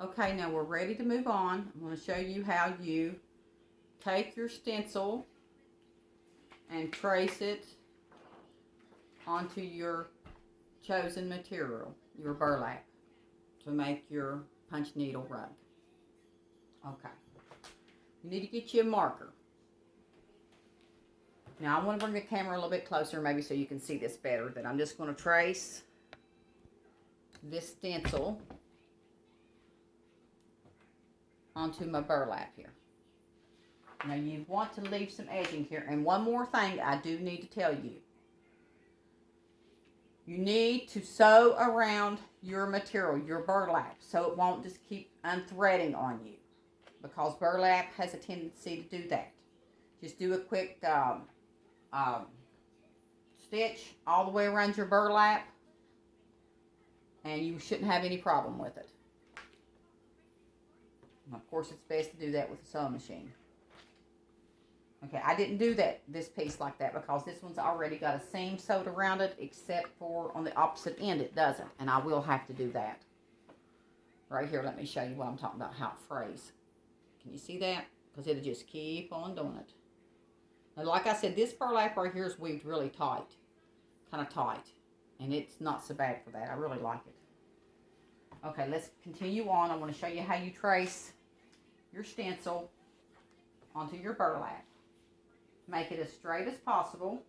Okay, now we're ready to move on. I'm going to show you how you take your stencil and trace it onto your chosen material, your burlap, to make your punch needle rug. Okay. You need to get you a marker. Now I want to bring the camera a little bit closer maybe so you can see this better. That I'm just going to trace this stencil onto my burlap here. Now you want to leave some edging here. And one more thing I do need to tell you. You need to sew around your material, your burlap, so it won't just keep unthreading on you. Because burlap has a tendency to do that. Just do a quick stitch all the way around your burlap and you shouldn't have any problem with it. And of course, it's best to do that with a sewing machine. Okay, I didn't do this piece like that because this one's already got a seam sewed around it, except for on the opposite end it doesn't, and I will have to do that. Right here, let me show you what I'm talking about, how it frays. Can you see that? Because it'll just keep on doing it. Now, like I said, this burlap right here is weaved really tight, kind of tight, and it's not so bad for that. I really like it. Okay, let's continue on. I want to show you how you trace your stencil onto your burlap. Make it as straight as possible.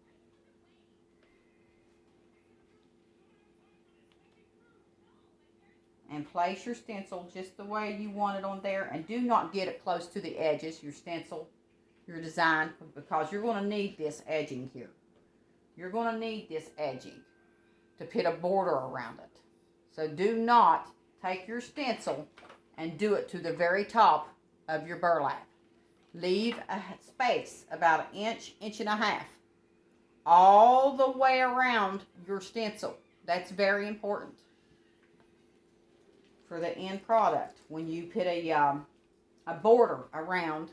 And place your stencil just the way you want it on there. And do not get it close to the edges, your stencil, your design, because you're going to need this edging here. You're going to need this edging to put a border around it. So do not take your stencil and do it to the very top of your burlap. Leave a space about an inch, inch and a half, all the way around your stencil. That's very important for the end product. When you put a border around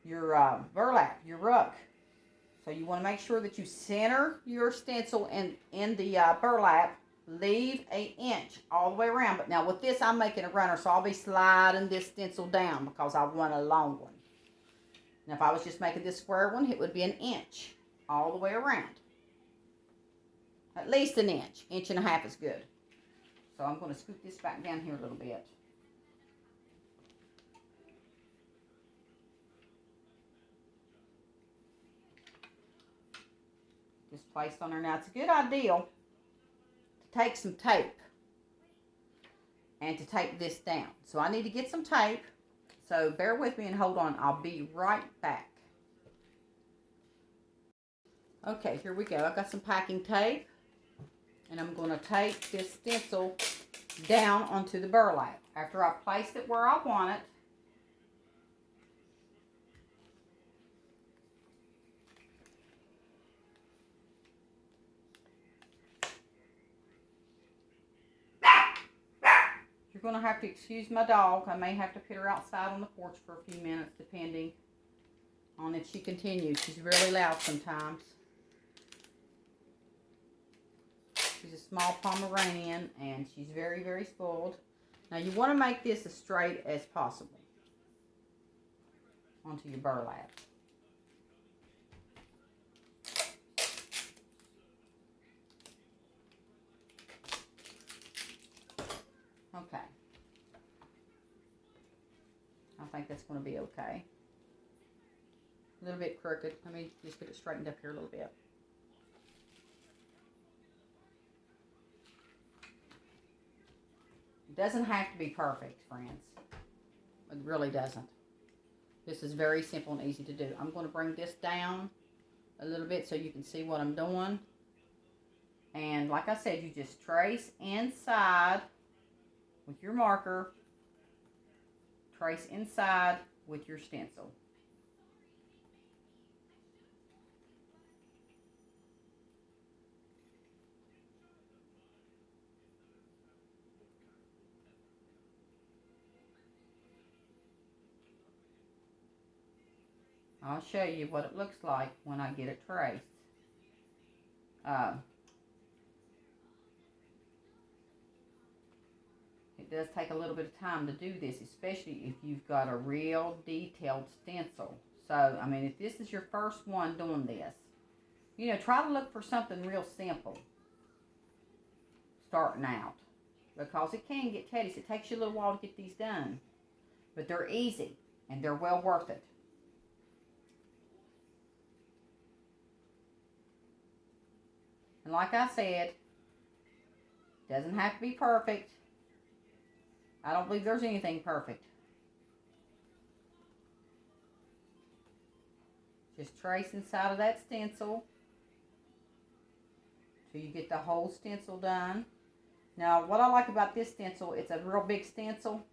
your burlap, your rug. So you want to make sure that you center your stencil in the burlap. Leave an inch all the way around. But now with this, I'm making a runner, so I'll be sliding this stencil down because I want a long one. And if I was just making this square one, it would be an inch all the way around. At least an inch. Inch and a half is good. So I'm going to scoot this back down here a little bit. Just placed on there. Now it's a good idea to take some tape and to tape this down. So I need to get some tape. So bear with me and hold on. I'll be right back. Okay, here we go. I've got some packing tape. And I'm going to tape this stencil down onto the burlap. After I've placed it where I want it, you're going to have to excuse my dog. I may have to put her outside on the porch for a few minutes, depending on if she continues. She's really loud sometimes. She's a small Pomeranian, and she's very, very spoiled. Now, you want to make this as straight as possible onto your burlap. Okay. I think that's going to be okay. A little bit crooked. Let me just get it straightened up here a little bit. It doesn't have to be perfect, friends. It really doesn't. This is very simple and easy to do. I'm going to bring this down a little bit so you can see what I'm doing. And like I said, you just trace inside with your marker. Trace inside with your stencil. I'll show you what it looks like when I get it traced. It it does take a little bit of time to do this, especially if you've got a real detailed stencil. So, I mean, if this is your first one doing this, you know, try to look for something real simple starting out, because it can get tedious. It takes you a little while to get these done, but they're easy and they're well worth it. And like I said, doesn't have to be perfect. I don't believe there's anything perfect. Just trace inside of that stencil till you get the whole stencil done. Now, what I like about this stencil, it's a real big stencil,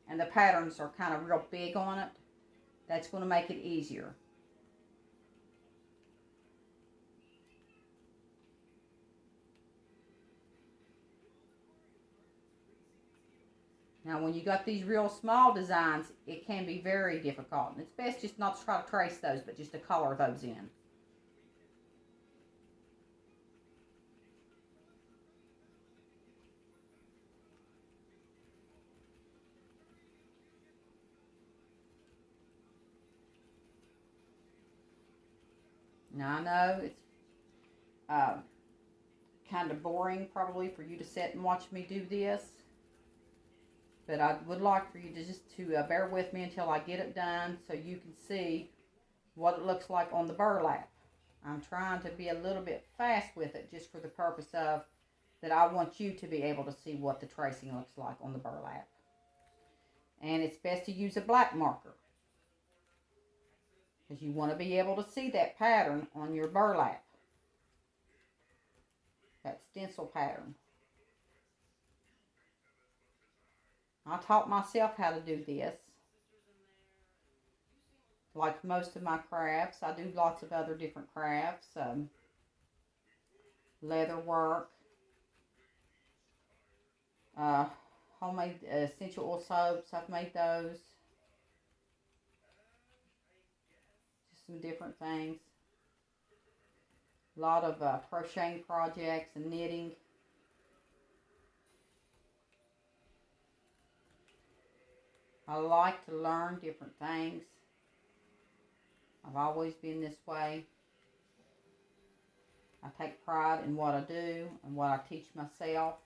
and the patterns are kind of real big on it. That's going to make it easier. Now, when you got these real small designs, it can be very difficult. And it's best just not to try to trace those, but just to color those in. Now, I know it's kind of boring probably for you to sit and watch me do this. But I would like for you to just bear with me until I get it done so you can see what it looks like on the burlap. I'm trying to be a little bit fast with it just for the purpose of that I want you to be able to see what the tracing looks like on the burlap. And it's best to use a black marker, because you want to be able to see that pattern on your burlap, that stencil pattern. I taught myself how to do this. Like most of my crafts, I do lots of other different crafts, leather work, homemade essential oil soaps. I've made those. Just some different things. A lot of crocheting projects and knitting. I like to learn different things. I've always been this way. I take pride in what I do and what I teach myself.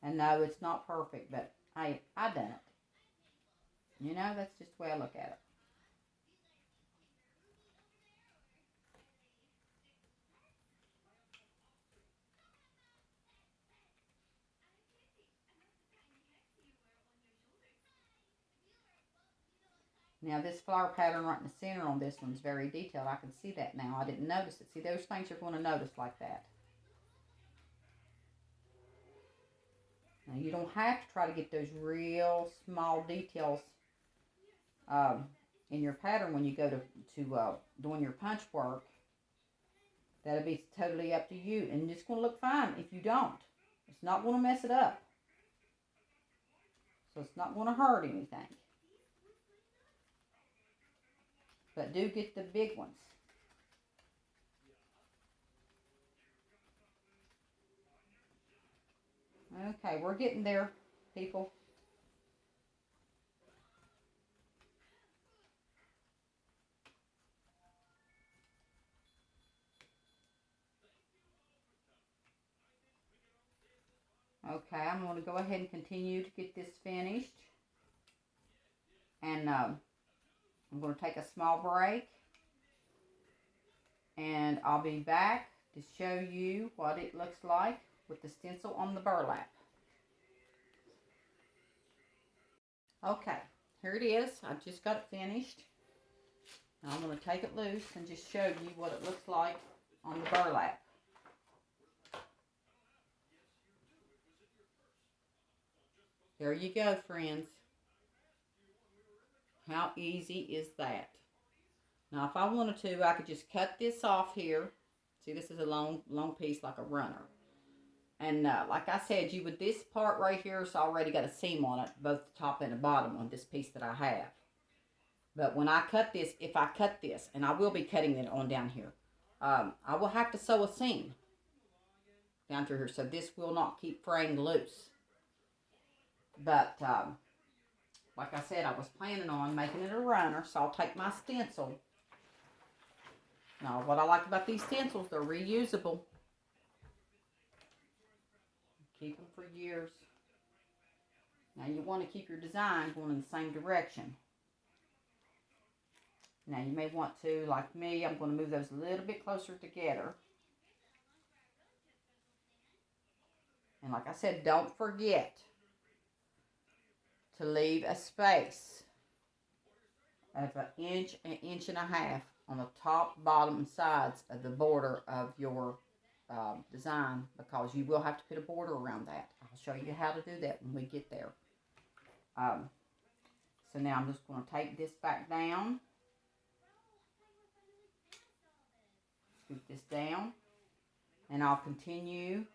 And no, it's not perfect, but hey, I done it. You know, that's just the way I look at it. Now this flower pattern right in the center on this one's very detailed. I can see that now. I didn't notice it. See, those things you're going to notice like that. Now you don't have to try to get those real small details in your pattern when you go to doing your punch work. That'll be totally up to you. And it's going to look fine if you don't. It's not going to mess it up. So it's not going to hurt anything. But do get the big ones. Okay, we're getting there, people. Okay, I'm going to go ahead and continue to get this finished. And I'm going to take a small break. And I'll be back to show you what it looks like with the stencil on the burlap. Okay, here it is. I just got it finished. Now I'm going to take it loose and just show you what it looks like on the burlap. There you go, friends. How easy is that? Now, if I wanted to, I could just cut this off here. See, this is a long piece like a runner. And like I said, this part right here has already got a seam on it, both the top and the bottom on this piece that I have. But when I cut this, if I cut this, and I will be cutting it on down here, I will have to sew a seam down through here, so this will not keep fraying loose. But, like I said, I was planning on making it a runner, so I'll take my stencil. Now, what I like about these stencils, they're reusable. Keep them for years. Now, you want to keep your design going in the same direction. Now, you may want to, like me, I'm going to move those a little bit closer together. And like I said, don't forget to leave a space of an inch and a half on the top, bottom, and sides of the border of your design, because you will have to put a border around that. I'll show you how to do that when we get there. So now I'm just going to take this back down. Scoop this down. And I'll continue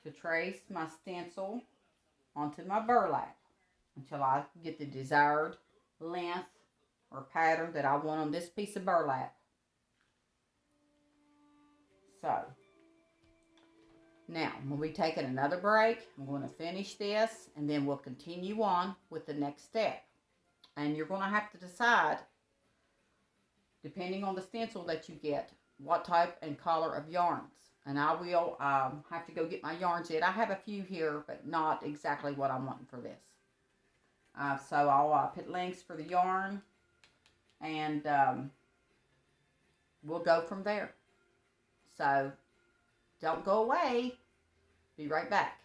to trace my stencil onto my burlap until I get the desired length or pattern that I want on this piece of burlap. So, now, when we take another break, I'm going to finish this, and then we'll continue on with the next step. And you're going to have to decide, depending on the stencil that you get, what type and color of yarns. And I will have to go get my yarns yet. I have a few here, but not exactly what I'm wanting for this. So I'll put links for the yarn, and we'll go from there. So don't go away. Be right back.